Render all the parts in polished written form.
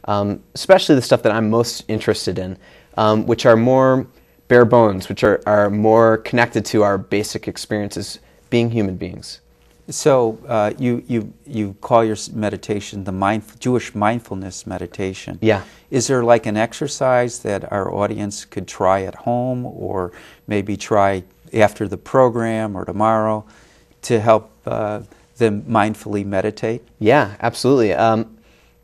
especially the stuff that I'm most interested in, which are more bare bones, which are more connected to our basic experiences being human beings. So you call your meditation the Jewish mindfulness meditation. Yeah. Is there like an exercise that our audience could try at home, or maybe try after the program or tomorrow, to help them mindfully meditate? Yeah, absolutely.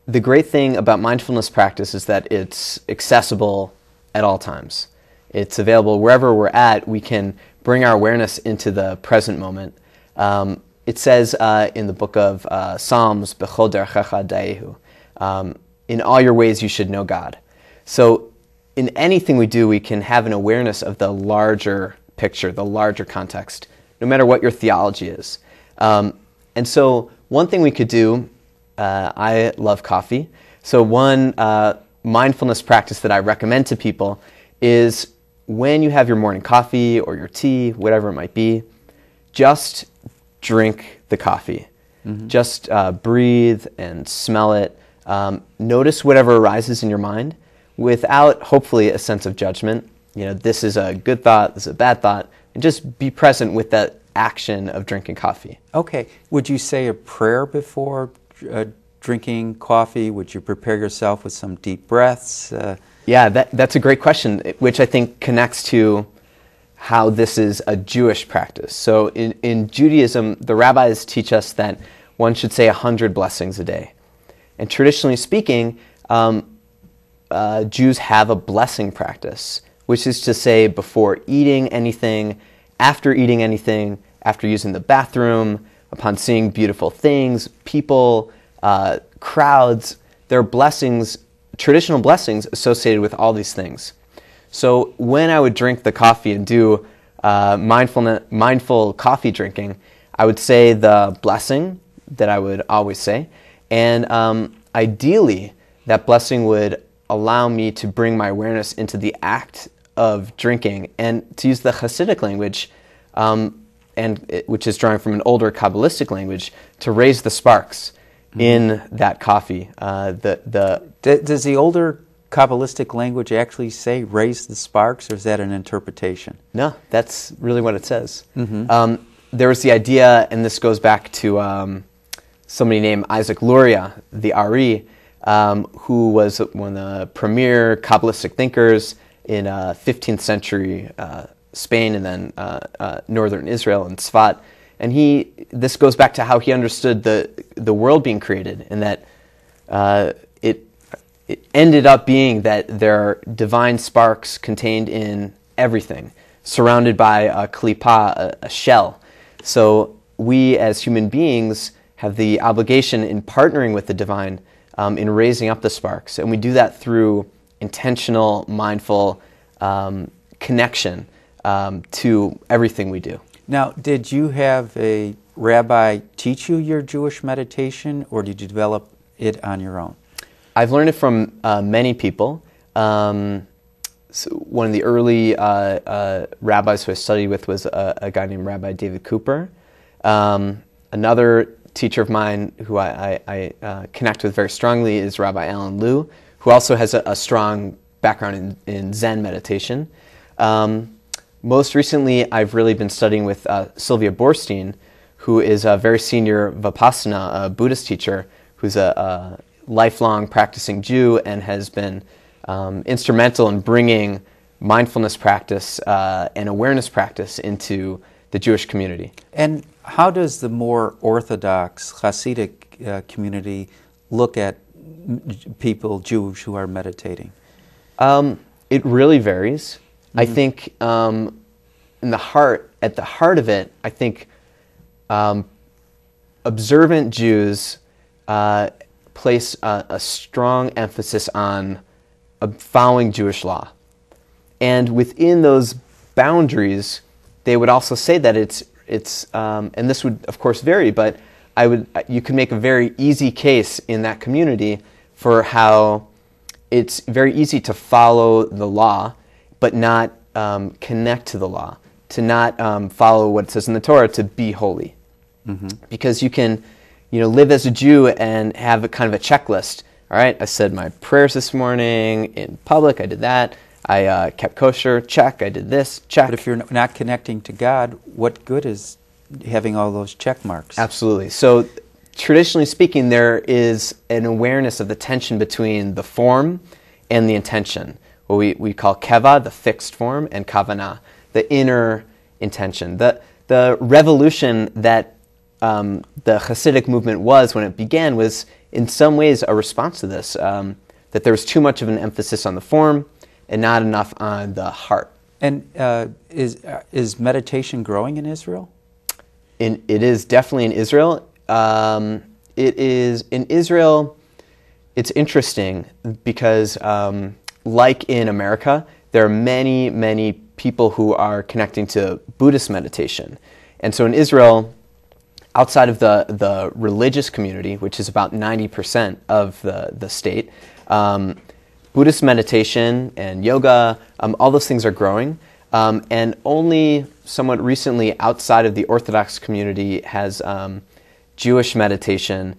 The great thing about mindfulness practice is that it's accessible at all times. It's available wherever we're at. We can bring our awareness into the present moment. It says in the book of Psalms, "B'chol derchecha dayehu," in all your ways you should know God. So in anything we do, we can have an awareness of the larger picture, the larger context, no matter what your theology is. And so one thing we could do, I love coffee, so one mindfulness practice that I recommend to people is when you have your morning coffee or your tea, whatever it might be, just drink the coffee. Mm-hmm. Just breathe and smell it. Notice whatever arises in your mind without, hopefully, a sense of judgment. You know, this is a good thought, this is a bad thought, and just be present with that action of drinking coffee. Okay. Would you say a prayer before drinking coffee? Would you prepare yourself with some deep breaths? Yeah, that's a great question, which I think connects to how this is a Jewish practice. So in Judaism, the rabbis teach us that one should say 100 blessings a day. And traditionally speaking, Jews have a blessing practice, which is to say before eating anything, after using the bathroom, upon seeing beautiful things, people, crowds. There are blessings, traditional blessings associated with all these things. So when I would drink the coffee and do mindful coffee drinking, I would say the blessing that I would always say, and ideally that blessing would allow me to bring my awareness into the act of drinking, and to use the Hasidic language, which is drawing from an older Kabbalistic language, to raise the sparks in that coffee. Does the older Kabbalistic language actually say raise the sparks, or is that an interpretation? No, that's really what it says. Mm-hmm. There was the idea, and this goes back to somebody named Isaac Luria, the Ari, who was one of the premier Kabbalistic thinkers in 15th century Spain and then northern Israel and Tzfat. And this goes back to how he understood the world being created, and that it ended up being that there are divine sparks contained in everything, surrounded by a klipa, a shell. So we as human beings have the obligation in partnering with the divine in raising up the sparks. And we do that through intentional, mindful connection to everything we do. Now, did you have a rabbi teach you your Jewish meditation, or did you develop it on your own? I've learned it from many people. So one of the early rabbis who I studied with was a guy named Rabbi David Cooper. Another teacher of mine who I connect with very strongly is Rabbi Alan Liu, who also has a strong background in Zen meditation. Most recently, I've really been studying with Sylvia Borstein, who is a very senior Vipassana Buddhist teacher, who's a lifelong practicing Jew and has been instrumental in bringing mindfulness practice and awareness practice into the Jewish community. And how does the more Orthodox Hasidic community look at people, Jews, who are meditating? It really varies. Mm-hmm. I think at the heart of it, I think observant Jews place a strong emphasis on following Jewish law. And within those boundaries, they would also say that it's and this would of course vary, but you could make a very easy case in that community for how it's very easy to follow the law, but not connect to the law, to not follow what it says in the Torah, to be holy. Mm-hmm. Because you can live as a Jew and have a kind of a checklist All right, I said my prayers this morning in public. I did that. I kept kosher. Check. I did this. Check. But if you're not connecting to God, what good is having all those check marks? Absolutely. So traditionally speaking, there is an awareness of the tension between the form and the intention. What we call keva, the fixed form, and kavanah, the inner intention. The revolution that the Hasidic movement was when it began was in some ways a response to this, that there was too much of an emphasis on the form and not enough on the heart. And is meditation growing in Israel? It is definitely in Israel. It is in Israel. It's interesting because, like in America, there are many, many people who are connecting to Buddhist meditation. And so in Israel, outside of the religious community, which is about 90% of the state, Buddhist meditation and yoga, all those things are growing. And only somewhat recently, outside of the Orthodox community, has Jewish meditation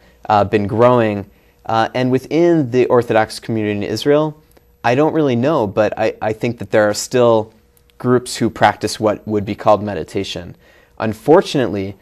been growing. And within the Orthodox community in Israel, I don't really know, but I think that there are still groups who practice what would be called meditation. Unfortunately,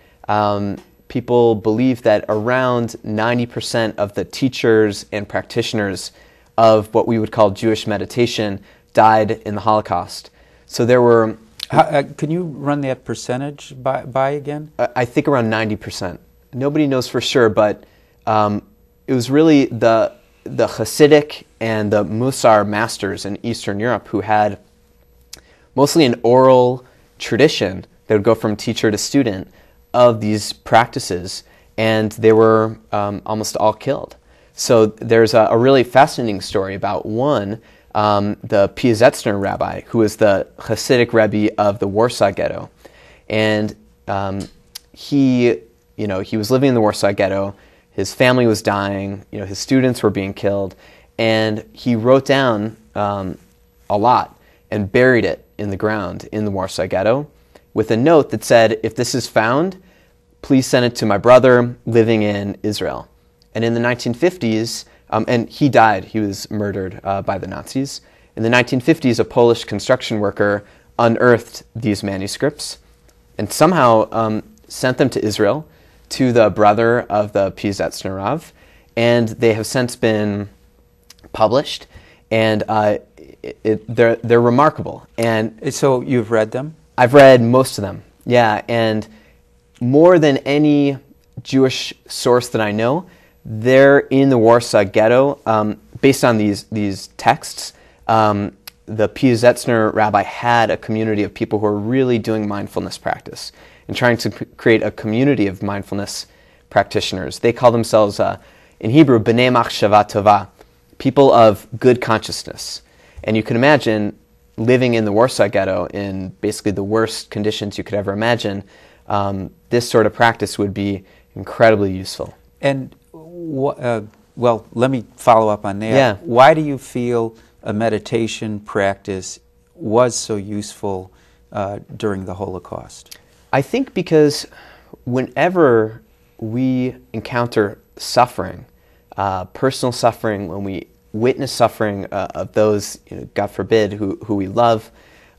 people believe that around 90% of the teachers and practitioners of what we would call Jewish meditation died in the Holocaust. So there were... can you run that percentage by again? I think around 90%. Nobody knows for sure, but it was really the Hasidic and the Musar masters in Eastern Europe who had mostly an oral tradition that would go from teacher to student of these practices, and they were almost all killed. So there's a really fascinating story about one, the Piazetzner Rabbi, who was the Hasidic Rebbe of the Warsaw Ghetto. And he was living in the Warsaw Ghetto. His family was dying. His students were being killed. And he wrote down a lot and buried it in the ground in the Warsaw Ghetto with a note that said, if this is found, please send it to my brother living in Israel. And in the 1950s, and he died, he was murdered by the Nazis. In the 1950s, a Polish construction worker unearthed these manuscripts and somehow sent them to Israel, to the brother of the Piazetzner Rav, and they have since been published, and they're remarkable. And so you've read them? I've read most of them, yeah, and more than any Jewish source that I know, they're in the Warsaw Ghetto. Based on these texts, the Piazetzner Rabbi had a community of people who are really doing mindfulness practice and trying to create a community of mindfulness practitioners. They call themselves, in Hebrew, B'nei Machshava Tova, people of good consciousness. And you can imagine living in the Warsaw Ghetto in basically the worst conditions you could ever imagine. This sort of practice would be incredibly useful. And, well, let me follow up on that. Yeah. Why do you feel a meditation practice was so useful during the Holocaust? I think because whenever we encounter suffering, personal suffering, when we witness suffering of those, God forbid, who we love,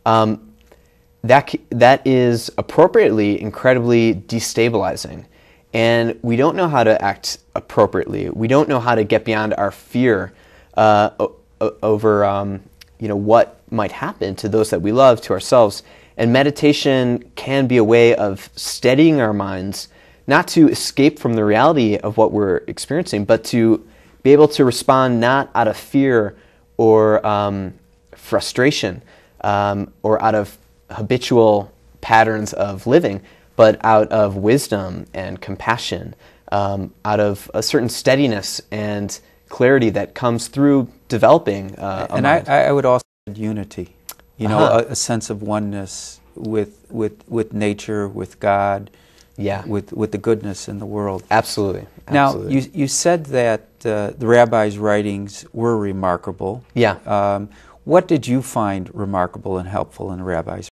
that is appropriately incredibly destabilizing. And we don't know how to act appropriately. We don't know how to get beyond our fear over what might happen to those that we love, to ourselves. And meditation can be a way of steadying our minds, not to escape from the reality of what we're experiencing, but to be able to respond not out of fear or frustration or out of habitual patterns of living, but out of wisdom and compassion, out of a certain steadiness and clarity that comes through developing a mind. I would also add unity, a sense of oneness with nature, with God, with the goodness in the world. Absolutely. Now, you said that the rabbi's writings were remarkable. Yeah. What did you find remarkable and helpful in the rabbi's